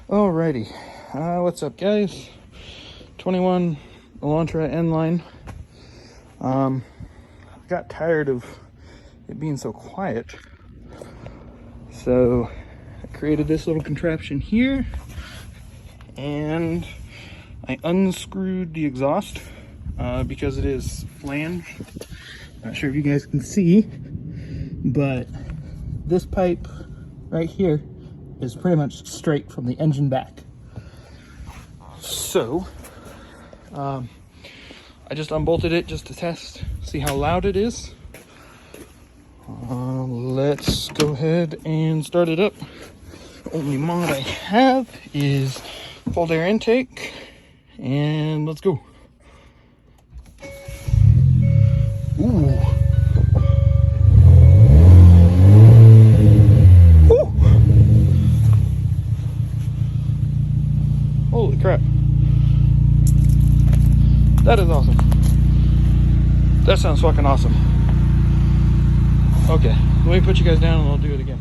Alrighty, what's up, guys? 21 Elantra N-Line. I got tired of it being so quiet, so I created this little contraption here, and I unscrewed the exhaust because it is flanged. Not sure if you guys can see, but this pipe right here is pretty much straight from the engine back. So I just unbolted it just to test, see how loud it is. Let's go ahead and start it up. Only mod I have is cold air intake, and let's go. Ooh. Holy crap. That is awesome. That sounds fucking awesome. Okay, let me put you guys down and I'll do it again.